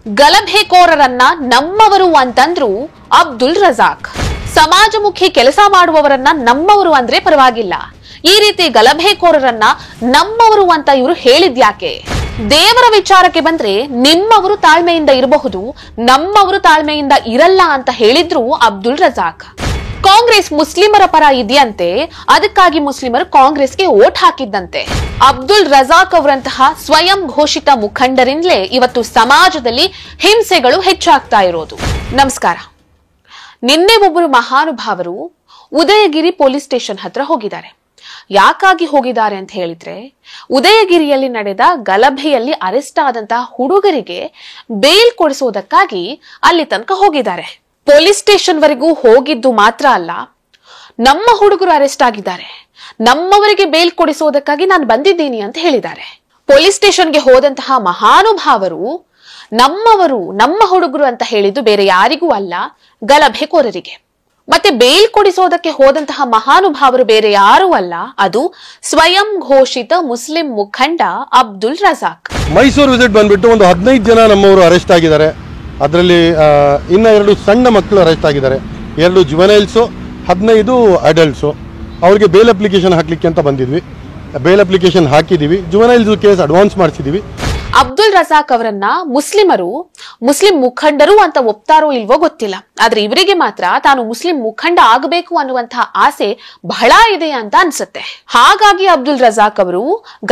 ಗಲಭೆಕೋರರನ್ನ ನಮ್ಮವರು ಅಂತಂದ್ರು ಅಬ್ದುಲ್ ರಜಾಕ್. ಸಮಾಜಮುಖಿ ಕೆಲಸ ಮಾಡುವವರನ್ನ ನಮ್ಮವರು ಅಂದ್ರೆ ಪರವಾಗಿಲ್ಲ, ಈ ರೀತಿ ಗಲಭೆಕೋರರನ್ನ ನಮ್ಮವರು ಅಂತ ಇವರು ಹೇಳಿದ್ಯಾಕೆ? ದೇವರ ವಿಚಾರಕ್ಕೆ ಬಂದ್ರೆ ನಿಮ್ಮವರು ತಾಳ್ಮೆಯಿಂದ ಇರಬಹುದು, ನಮ್ಮವರು ತಾಳ್ಮೆಯಿಂದ ಇರಲ್ಲ ಅಂತ ಹೇಳಿದ್ರು ಅಬ್ದುಲ್ ರಜಾಕ್. ಕಾಂಗ್ರೆಸ್ ಮುಸ್ಲಿಮರ ಪರ ಇದೆಯಂತೆ, ಅದಕ್ಕಾಗಿ ಮುಸ್ಲಿಮರು ಕಾಂಗ್ರೆಸ್ಗೆ ವೋಟ್ ಹಾಕಿದ್ದಂತೆ. ಅಬ್ದುಲ್ ರಜಾಕ್ ಅವರಂತಹ ಸ್ವಯಂ ಘೋಷಿತ ಮುಖಂಡರಿಂದಲೇ ಇವತ್ತು ಸಮಾಜದಲ್ಲಿ ಹಿಂಸೆಗಳು ಹೆಚ್ಚಾಗ್ತಾ ಇರೋದು. ನಮಸ್ಕಾರ. ನಿನ್ನೆ ಒಬ್ಬರು ಮಹಾನುಭಾವರು ಉದಯಗಿರಿ ಪೊಲೀಸ್ ಸ್ಟೇಷನ್ ಹತ್ರ ಹೋಗಿದ್ದಾರೆ. ಯಾಕಾಗಿ ಹೋಗಿದ್ದಾರೆ ಅಂತ ಹೇಳಿದ್ರೆ, ಉದಯಗಿರಿಯಲ್ಲಿ ನಡೆದ ಗಲಭೆಯಲ್ಲಿ ಅರೆಸ್ಟ್ ಆದಂತಹ ಹುಡುಗರಿಗೆ ಬೇಲ್ ಕೊಡಿಸೋದಕ್ಕಾಗಿ ಅಲ್ಲಿ ತನಕ ಹೋಗಿದ್ದಾರೆ. ಪೊಲೀಸ್ ಸ್ಟೇಷನ್ ವರೆಗೂ ಹೋಗಿದ್ದು ಮಾತ್ರ ಅಲ್ಲ, ನಮ್ಮ ಹುಡುಗರು ಅರೆಸ್ಟ್ ಆಗಿದ್ದಾರೆ, ನಮ್ಮವರಿಗೆ ಬೇಲ್ ಕೊಡಿಸೋದಕ್ಕಾಗಿ ನಾನು ಬಂದಿದ್ದೀನಿ ಅಂತ ಹೇಳಿದ್ದಾರೆ. ಪೊಲೀಸ್ ಸ್ಟೇಷನ್ಗೆ ಹೋದಂತಹ ಮಹಾನುಭಾವರು ನಮ್ಮವರು, ನಮ್ಮ ಹುಡುಗರು ಅಂತ ಹೇಳಿದ್ದು ಬೇರೆ ಯಾರಿಗೂ ಅಲ್ಲ, ಗಲಭೆಕೋರರಿಗೆ. ಮತ್ತೆ ಬೇಲ್ ಕೊಡಿಸೋದಕ್ಕೆ ಹೋದಂತಹ ಮಹಾನುಭಾವರು ಬೇರೆ ಯಾರೂ ಅಲ್ಲ, ಅದು ಸ್ವಯಂ ಘೋಷಿತ ಮುಸ್ಲಿಂ ಮುಖಂಡ ಅಬ್ದುಲ್ ರಜಾಕ್. ಮೈಸೂರು ವಿಸಿಟ್ ಬಂದ್ಬಿಟ್ಟು ಒಂದು 15 ಜನ ನಮ್ಮವರು ಅರೆಸ್ಟ್ ಆಗಿದ್ದಾರೆ. ಅದರಲ್ಲಿ ಇನ್ನ 2 ಸಣ್ಣ ಮಕ್ಕಳು ಅರೆಸ್ಟ್ ಆಗಿದ್ದಾರೆ, 2 ಜುವೆನೈಲ್ಸು, 15 ಅಡಲ್ಟ್ಸು. ಅವ್ರಿಗೆ ಬೇಲ್ ಅಪ್ಲಿಕೇಶನ್ ಹಾಕ್ಲಿಕ್ಕೆ ಅಂತ ಬಂದಿದ್ವಿ. ಬೇಲ್ ಅಪ್ಲಿಕೇಶನ್ ಹಾಕಿದೀವಿ, ಜುವೆನೈಲ್ಸ್ ಕೇಸ್ ಅಡ್ವಾನ್ಸ್ ಮಾಡಿಸಿದೀವಿ. ಅಬ್ದುಲ್ ರಜಾಕ್ ಅವರನ್ನ ಮುಸ್ಲಿಮರು ಮುಸ್ಲಿಂ ಮುಖಂಡರು ಅಂತ ಒಪ್ತಾರೋ ಇಲ್ವೋ ಗೊತ್ತಿಲ್ಲ, ಆದ್ರೆ ಇವರಿಗೆ ಮಾತ್ರ ತಾನು ಮುಸ್ಲಿಂ ಮುಖಂಡ ಆಗಬೇಕು ಅನ್ನುವಂತಹ ಆಸೆ ಬಹಳ ಇದೆ ಅಂತ ಅನ್ಸುತ್ತೆ. ಹಾಗಾಗಿ ಅಬ್ದುಲ್ ರಜಾಕ್ ಅವರು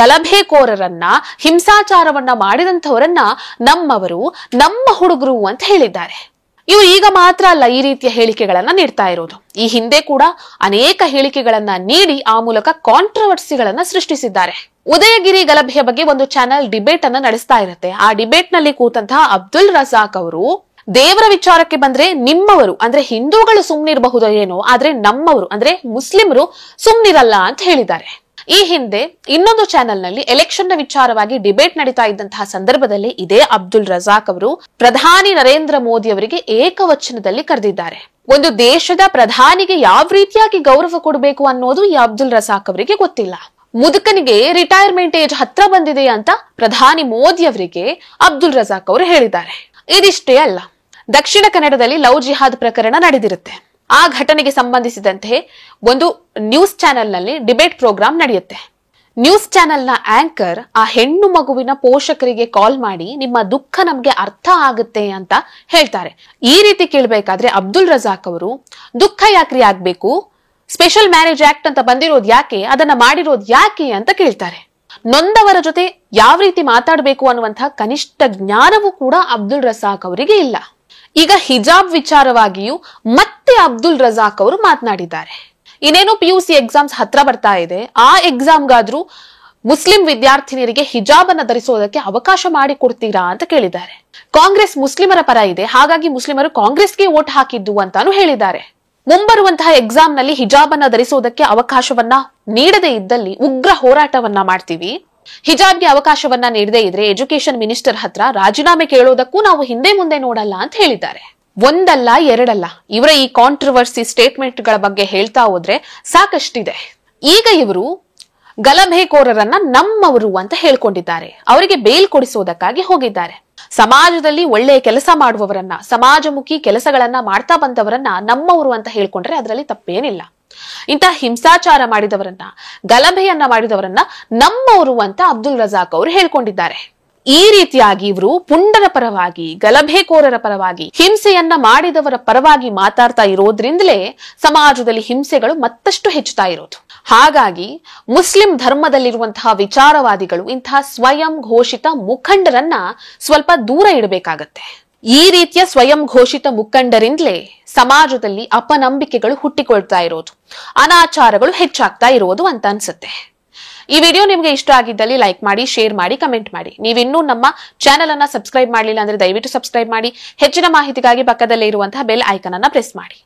ಗಲಭೆಕೋರರನ್ನ, ಹಿಂಸಾಚಾರವನ್ನ ಮಾಡಿದಂಥವರನ್ನ ನಮ್ಮವರು, ನಮ್ಮ ಹುಡುಗರು ಅಂತ ಹೇಳಿದ್ದಾರೆ. ಇವರು ಈಗ ಮಾತ್ರ ಅಲ್ಲ ಈ ರೀತಿಯ ಹೇಳಿಕೆಗಳನ್ನ ನೀಡ್ತಾ ಇರೋದು. ಈ ಹಿಂದೆ ಕೂಡ ಅನೇಕ ಹೇಳಿಕೆಗಳನ್ನ ನೀಡಿ ಆ ಮೂಲಕ ಕಾಂಟ್ರವರ್ಸಿಗಳನ್ನ ಸೃಷ್ಟಿಸಿದ್ದಾರೆ. ಉದಯಗಿರಿ ಗಲಭೆಯ ಬಗ್ಗೆ ಒಂದು ಚಾನೆಲ್ ಡಿಬೇಟ್ ಅನ್ನ ನಡೆಸ್ತಾ ಇರುತ್ತೆ. ಆ ಡಿಬೇಟ್ ನಲ್ಲಿ ಕೂತಂತಹ ಅಬ್ದುಲ್ ರಜಾಕ್ ಅವರು ದೇವರ ವಿಚಾರಕ್ಕೆ ಬಂದ್ರೆ ನಿಮ್ಮವರು ಅಂದ್ರೆ ಹಿಂದೂಗಳು ಸುಮ್ನಿರಬಹುದು ಏನೋ, ಆದ್ರೆ ನಮ್ಮವರು ಅಂದ್ರೆ ಮುಸ್ಲಿಮರು ಸುಮ್ನಿರಲ್ಲ ಅಂತ ಹೇಳಿದ್ದಾರೆ. ಈ ಹಿಂದೆ ಇನ್ನೊಂದು ಚಾನೆಲ್ ನಲ್ಲಿ ಎಲೆಕ್ಷನ್ ನ ವಿಚಾರವಾಗಿ ಡಿಬೇಟ್ ನಡೀತಾ ಇದ್ದಂತಹ ಸಂದರ್ಭದಲ್ಲಿ ಇದೇ ಅಬ್ದುಲ್ ರಜಾಕ್ ಅವರು ಪ್ರಧಾನಿ ನರೇಂದ್ರ ಮೋದಿ ಅವರಿಗೆ ಏಕವಚನದಲ್ಲಿ ಕರೆದಿದ್ದಾರೆ. ಒಂದು ದೇಶದ ಪ್ರಧಾನಿಗೆ ಯಾವ ರೀತಿಯಾಗಿ ಗೌರವ ಕೊಡಬೇಕು ಅನ್ನೋದು ಈ ಅಬ್ದುಲ್ ರಜಾಕ್ ಅವರಿಗೆ ಗೊತ್ತಿಲ್ಲ. ಮುದುಕನಿಗೆ ರಿಟೈರ್ಮೆಂಟ್ ಏಜ್ ಹತ್ರ ಬಂದಿದೆ ಅಂತ ಪ್ರಧಾನಿ ಮೋದಿ ಅವರಿಗೆ ಅಬ್ದುಲ್ ರಜಾಕ್ ಅವರು ಹೇಳಿದ್ದಾರೆ. ಇದಿಷ್ಟೇ ಅಲ್ಲ, ದಕ್ಷಿಣ ಕನ್ನಡದಲ್ಲಿ ಲವ್ ಜಿಹಾದ್ ಪ್ರಕರಣ ನಡೆದಿರುತ್ತೆ. ಆ ಘಟನೆಗೆ ಸಂಬಂಧಿಸಿದಂತೆ ಒಂದು ನ್ಯೂಸ್ ಚಾನೆಲ್ ನಲ್ಲಿ ಡಿಬೇಟ್ ಪ್ರೋಗ್ರಾಮ್ ನಡೆಯುತ್ತೆ. ನ್ಯೂಸ್ ಚಾನೆಲ್ ನ ಆಂಕರ್ ಆ ಹೆಣ್ಣು ಮಗುವಿನ ಪೋಷಕರಿಗೆ ಕಾಲ್ ಮಾಡಿ ನಿಮ್ಮ ದುಃಖ ನಮ್ಗೆ ಅರ್ಥ ಆಗುತ್ತೆ ಅಂತ ಹೇಳ್ತಾರೆ. ಈ ರೀತಿ ಕೇಳಬೇಕಾದ್ರೆ ಅಬ್ದುಲ್ ರಜಾಕ್ ಅವರು ದುಃಖ ಯಾಕ್ರಿ ಆಗ್ಬೇಕು, ಸ್ಪೆಷಲ್ ಮ್ಯಾರೇಜ್ ಆಕ್ಟ್ ಅಂತ ಬಂದಿರೋದು ಯಾಕೆ, ಅದನ್ನ ಮಾಡಿರೋದು ಯಾಕೆ ಅಂತ ಕೇಳ್ತಾರೆ. ನೊಂದವರ ಜೊತೆ ಯಾವ ರೀತಿ ಮಾತಾಡಬೇಕು ಅನ್ನುವಂತಹ ಕನಿಷ್ಠ ಜ್ಞಾನವೂ ಕೂಡ ಅಬ್ದುಲ್ ರಜಾಕ್ ಅವರಿಗೆ ಇಲ್ಲ. ಈಗ ಹಿಜಾಬ್ ವಿಚಾರವಾಗಿಯೂ ಮತ್ತೆ ಅಬ್ದುಲ್ ರಜಾಕ್ ಅವರು ಮಾತನಾಡಿದ್ದಾರೆ. ಇನ್ನೇನು PUC ಎಕ್ಸಾಮ್ಸ್ ಹತ್ರ ಬರ್ತಾ ಇದೆ, ಆ ಎಕ್ಸಾಮ್ಗಾದ್ರೂ ಮುಸ್ಲಿಂ ವಿದ್ಯಾರ್ಥಿನಿಯರಿಗೆ ಹಿಜಾಬ್ ಅನ್ನ ಧರಿಸೋದಕ್ಕೆ ಅವಕಾಶ ಮಾಡಿ ಕೊಡ್ತೀರಾ ಅಂತ ಕೇಳಿದ್ದಾರೆ. ಕಾಂಗ್ರೆಸ್ ಮುಸ್ಲಿಮರ ಪರ ಇದೆ, ಹಾಗಾಗಿ ಮುಸ್ಲಿಮರು ಕಾಂಗ್ರೆಸ್ಗೆ ವೋಟ್ ಹಾಕಿದ್ದು ಅಂತಾನು ಹೇಳಿದ್ದಾರೆ. ಮುಂಬರುವಂತಹ ಎಕ್ಸಾಮ್ ನಲ್ಲಿ ಹಿಜಾಬ್ ಅನ್ನ ಧರಿಸೋದಕ್ಕೆ ಅವಕಾಶವನ್ನ ನೀಡದೇ ಇದ್ದಲ್ಲಿ ಉಗ್ರ ಹೋರಾಟವನ್ನ ಮಾಡ್ತೀವಿ. ಹಿಜಾಬ್ಗೆ ಅವಕಾಶವನ್ನ ನೀಡದೇ ಇದ್ರೆ ಎಜುಕೇಶನ್ ಮಿನಿಸ್ಟರ್ ಹತ್ರ ರಾಜೀನಾಮೆ ಕೇಳೋದಕ್ಕೂ ನಾವು ಹಿಂದೆ ಮುಂದೆ ನೋಡಲ್ಲ ಅಂತ ಹೇಳಿದ್ದಾರೆ. ಒಂದಲ್ಲ ಎರಡಲ್ಲ, ಇವರ ಈ ಕಾಂಟ್ರವರ್ಸಿ ಸ್ಟೇಟ್ಮೆಂಟ್ ಗಳ ಬಗ್ಗೆ ಹೇಳ್ತಾ ಹೋದ್ರೆ ಸಾಕಷ್ಟಿದೆ. ಈಗ ಇವರು ಗಲಭೆಕೋರರನ್ನ ನಮ್ಮವರು ಅಂತ ಹೇಳ್ಕೊಂಡಿದ್ದಾರೆ, ಅವರಿಗೆ ಬೇಲ್ ಕೊಡಿಸೋದಕ್ಕಾಗಿ ಹೋಗಿದ್ದಾರೆ. ಸಮಾಜದಲ್ಲಿ ಒಳ್ಳೆಯ ಕೆಲಸ ಮಾಡುವವರನ್ನ, ಸಮಾಜಮುಖಿ ಕೆಲಸಗಳನ್ನ ಮಾಡ್ತಾ ಬಂದವರನ್ನ ನಮ್ಮವರು ಅಂತ ಹೇಳ್ಕೊಂಡ್ರೆ ಅದರಲ್ಲಿ ತಪ್ಪೇನಿಲ್ಲ. ಇಂತಹ ಹಿಂಸಾಚಾರ ಮಾಡಿದವರನ್ನ, ಗಲಭೆಯನ್ನ ಮಾಡಿದವರನ್ನ ನಮ್ಮವರು ಅಂತ ಅಬ್ದುಲ್ ರಜಾಕ್ ಅವರು ಹೇಳ್ಕೊಂಡಿದ್ದಾರೆ. ಈ ರೀತಿಯಾಗಿ ಇವರು ಪುಂಡರ ಪರವಾಗಿ, ಗಲಭೆಕೋರರ ಪರವಾಗಿ, ಹಿಂಸೆಯನ್ನ ಮಾಡಿದವರ ಪರವಾಗಿ ಮಾತಾಡ್ತಾ ಇರೋದ್ರಿಂದಲೇ ಸಮಾಜದಲ್ಲಿ ಹಿಂಸೆಗಳು ಮತ್ತಷ್ಟು ಹೆಚ್ಚುತ್ತಾ ಇರೋದು. ಹಾಗಾಗಿ ಮುಸ್ಲಿಂ ಧರ್ಮದಲ್ಲಿರುವಂತಹ ವಿಚಾರವಾದಿಗಳು ಇಂತಹ ಸ್ವಯಂ ಘೋಷಿತ ಮುಖಂಡರನ್ನ ಸ್ವಲ್ಪ ದೂರ ಇಡಬೇಕಾಗತ್ತೆ. ಈ ರೀತಿಯ ಸ್ವಯಂ ಘೋಷಿತ ಮುಖಂಡರಿಂದಲೇ ಸಮಾಜದಲ್ಲಿ ಅಪನಂಬಿಕೆಗಳು ಹುಟ್ಟಿಕೊಳ್ತಾ ಇರೋದು, ಅನಾಚಾರಗಳು ಹೆಚ್ಚಾಗ್ತಾ ಇರೋದು ಅಂತ ಅನ್ಸುತ್ತೆ. ಈ ವಿಡಿಯೋ ನಿಮ್ಗೆ ಇಷ್ಟ ಆಗಿದ್ದಲ್ಲಿ ಲೈಕ್ ಮಾಡಿ, ಶೇರ್ ಮಾಡಿ, ಕಮೆಂಟ್ ಮಾಡಿ. ನೀವಿನ್ನೂ ನಮ್ಮ ಚಾನೆಲ್ ಅನ್ನ ಸಬ್ಸ್ಕ್ರೈಬ್ ಮಾಡಲಿಲ್ಲ ಅಂದ್ರೆ ದಯವಿಟ್ಟು ಸಬ್ಸ್ಕ್ರೈಬ್ ಮಾಡಿ. ಹೆಚ್ಚಿನ ಮಾಹಿತಿಗಾಗಿ ಪಕ್ಕದಲ್ಲೇ ಇರುವಂತಹ ಬೆಲ್ ಐಕಾನ್ ಅನ್ನ ಪ್ರೆಸ್ ಮಾಡಿ.